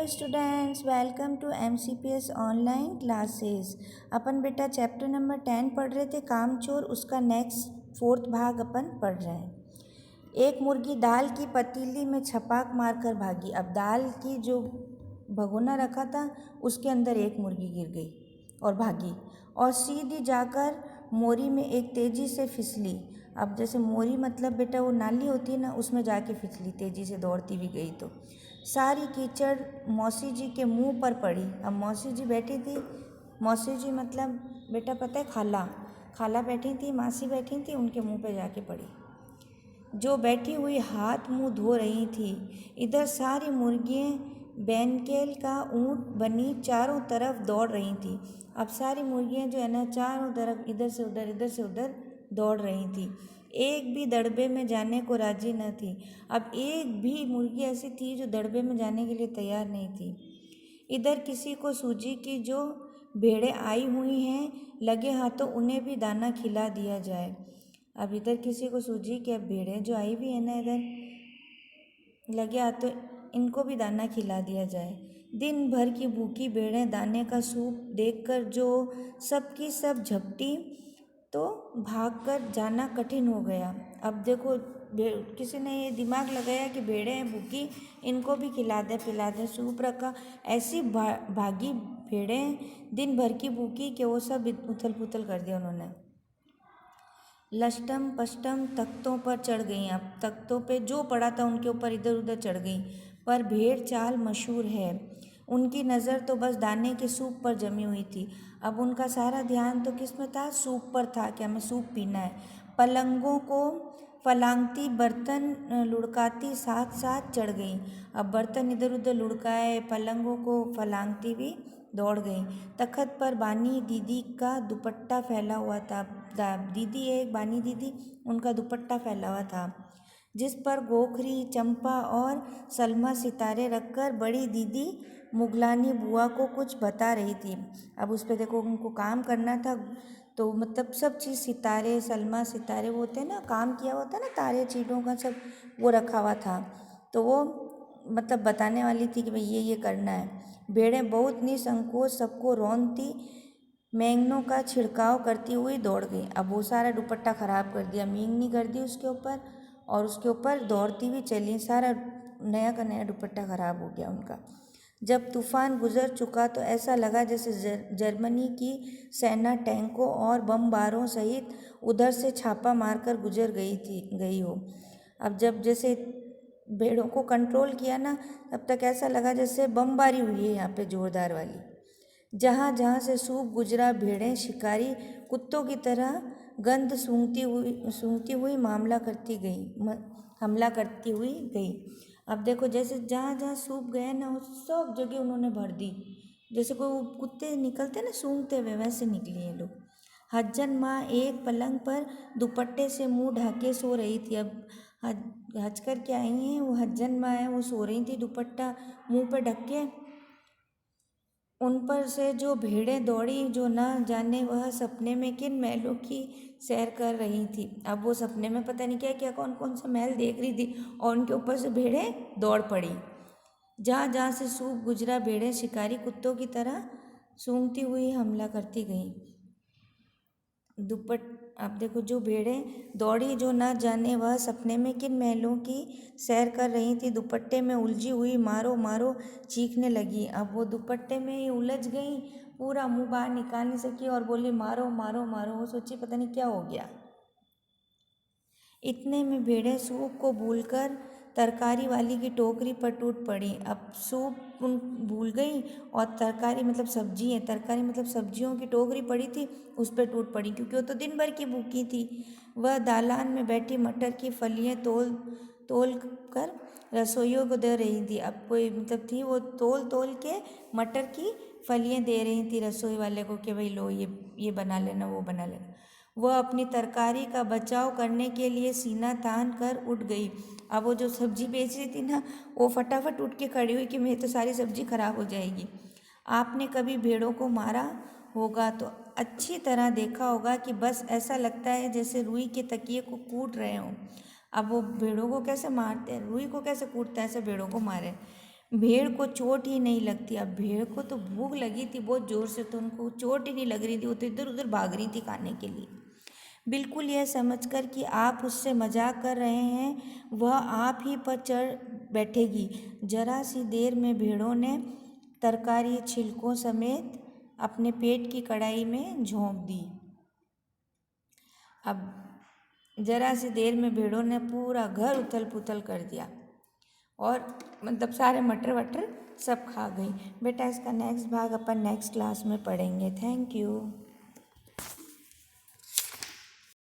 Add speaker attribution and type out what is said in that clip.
Speaker 1: Hello students, welcome to MCPS online classes. अपन बेटा chapter number 10 पढ़ रहे थे, कामचोर। उसका नेक्स्ट 4th भाग अपन पढ़ रहे हैं। एक मुर्गी दाल की पतीली में छपाक मारकर भागी। अब दाल की जो भगोना रखा था उसके अंदर एक मुर्गी गिर गई और भागी और सीधी जाकर मोरी में एक तेज़ी से फिसली। अब जैसे मोरी मतलब बेटा वो नाली होती है ना, उसमें जाके फिसली, तेज़ी से दौड़ती भी गई तो सारी कीचड़ मौसी जी के मुंह पर पड़ी। अब मौसी जी बैठी थी, मौसी जी मतलब बेटा पता है खाला, खाला बैठी थी, मासी बैठी थी, उनके मुंह पे जाके पड़ी, जो बैठी हुई हाथ मुंह धो रही थी। इधर सारी मुर्गियाँ बैनकेल का ऊँट बनी चारों तरफ दौड़ रही थी। अब सारी मुर्गियाँ जो है ना चारों तरफ इधर से उधर दौड़ रही थी, एक भी दड़बे में जाने को राजी न थी। अब एक भी मुर्गी ऐसी थी जो दड़बे में जाने के लिए तैयार नहीं थी। इधर किसी को सूझी कि जो भेड़ें आई हुई हैं लगे हाथों उन्हें भी दाना खिला दिया जाए। अब इधर किसी को सूझी कि अब भेड़ें जो आई हुई है ना इधर लगे हाथों, इनको भी दाना खिला दिया जाए। दिन भर की भूखी भेड़ें दाने का सूप देखकर जो सब की सब झपटी तो भागकर जाना कठिन हो गया। अब देखो किसी ने ये दिमाग लगाया कि भेड़ें हैं भूखी, इनको भी खिला दे पिला दे, सूप रखा। ऐसी भागी भेड़ें दिन भर की भूखी कि वो सब उथल पुथल कर दिया उन्होंने। लष्टम पष्टम तख्तों पर चढ़ गईं। अब तख्तों पे जो पड़ा था उनके ऊपर इधर उधर चढ़ गईं। पर भेड़ चाल मशहूर है, उनकी नज़र तो बस दाने के सूप पर जमी हुई थी। अब उनका सारा ध्यान तो किस में था? सूप पर था कि हमें सूप पीना है। पलंगों को फलांगती बर्तन लुढ़काती साथ साथ चढ़ गईं। अब बर्तन इधर उधर लुढ़काए, पलंगों को फलांगती भी दौड़ गई। तखत पर बानी दीदी का दुपट्टा फैला हुआ था। दीदी है एक बानी दीदी, उनका दुपट्टा फैला हुआ था जिस पर गोखरी, चंपा और सलमा सितारे रखकर बड़ी दीदी मुगलानी बुआ को कुछ बता रही थी। अब उस पर देखो उनको काम करना था, तो मतलब सब चीज़ सितारे, सलमा सितारे वो होते हैं ना, काम किया होता है ना, तारे चीटों का सब वो रखा हुआ था, तो वो मतलब बताने वाली थी कि भाई ये करना है। भेड़ें बहुत निसंकोच सबको रौंदती मैंगनों का छिड़काव करती हुई दौड़ गई। अब वो सारा दुपट्टा ख़राब कर दिया, मींगनी कर दी उसके ऊपर और उसके ऊपर दौड़ती हुई चली। सारा नया का नया दुपट्टा ख़राब हो गया उनका। जब तूफान गुजर चुका तो ऐसा लगा जैसे जर्मनी की सेना टैंकों और बमबारों सहित उधर से छापा मारकर गुजर गई हो। अब जब जैसे भेड़ों को कंट्रोल किया ना, तब तक ऐसा लगा जैसे बमबारी हुई है यहाँ पे ज़ोरदार वाली। जहाँ जहाँ से सूप गुजरा भेड़ें शिकारी कुत्तों की तरह गंध सूंघती हुई हमला करती हुई गई। अब देखो जैसे जहाँ जहाँ सूप गए ना वो सब जगह उन्होंने भर दी, जैसे कोई कुत्ते निकलते ना सूंघते हुए, वैसे निकली ये लोग। हज्जन माँ एक पलंग पर दुपट्टे से मुंह ढके सो रही थी। अब हज कर के आई हैं वो, हज्जन माँ है, वो सो रही थी दुपट्टा मुंह पे ढक के। उन पर से जो भेड़ें दौड़ी, जो न जाने वह सपने में किन महलों की सैर कर रही थी। अब वो सपने में पता नहीं क्या क्या कौन कौन सा महल देख रही थी और उनके ऊपर से भेड़ें दौड़ पड़ी। जहाँ जहाँ से सूप गुजरा भेड़ें शिकारी कुत्तों की तरह सूंघती हुई हमला करती गईं। अब देखो जो भेड़ें दौड़ी, जो न जाने वह सपने में किन महलों की सैर कर रही थी, दुपट्टे में उलझी हुई मारो मारो चीखने लगी। अब वो दुपट्टे में ही उलझ गई, पूरा मुंह बाहर निकाल नहीं सकी और बोली मारो मारो मारो। वो सोची पता नहीं क्या हो गया। इतने में भेड़ें सूप को भूलकर तरकारी वाली की टोकरी पर टूट पड़ी। अब सूप भूल गई और तरकारी मतलब सब्जी है, तरकारी मतलब सब्जियों की टोकरी पड़ी थी उस पर टूट पड़ी, क्योंकि वो तो दिन भर की भूखी थी। वह दालान में बैठी मटर की फलियाँ तोल तोल कर रसोइयों को दे रही थी। अब कोई मतलब थी वो तोल तोल के मटर की फलियाँ दे रही थी रसोई वाले को कि भाई लो ये बना लेना, वो बना लेना। वह अपनी तरकारी का बचाव करने के लिए सीना तान कर उठ गई। अब वो जो सब्जी बेच रही थी ना, वो फटाफट उठ के खड़ी हुई कि मेरी तो सारी सब्जी खराब हो जाएगी। आपने कभी भेड़ों को मारा होगा तो अच्छी तरह देखा होगा कि बस ऐसा लगता है जैसे रुई के तकिए को कूट रहे हों। अब वो भेड़ों को कैसे मारते हैं, रुई को कैसे कूटते हैं, ऐसे भेड़ों को मारे। भेड़ को चोट ही नहीं लगती। अब भेड़ को तो भूख लगी थी बहुत ज़ोर से, तो उनको चोट ही नहीं लग रही थी, वो तो इधर उधर भाग रही थी खाने के लिए। बिल्कुल यह समझकर कि आप उससे मजाक कर रहे हैं, वह आप ही पर चढ़ बैठेगी। जरा सी देर में भेड़ों ने तरकारी छिलकों समेत अपने पेट की कड़ाई में झोंक दी। अब जरा सी देर में भेड़ों ने पूरा घर उथल पुथल कर दिया और मतलब सारे मटर वटर सब खा गई। बेटा इसका नेक्स्ट भाग अपन नेक्स्ट क्लास में पढ़ेंगे। Thank you.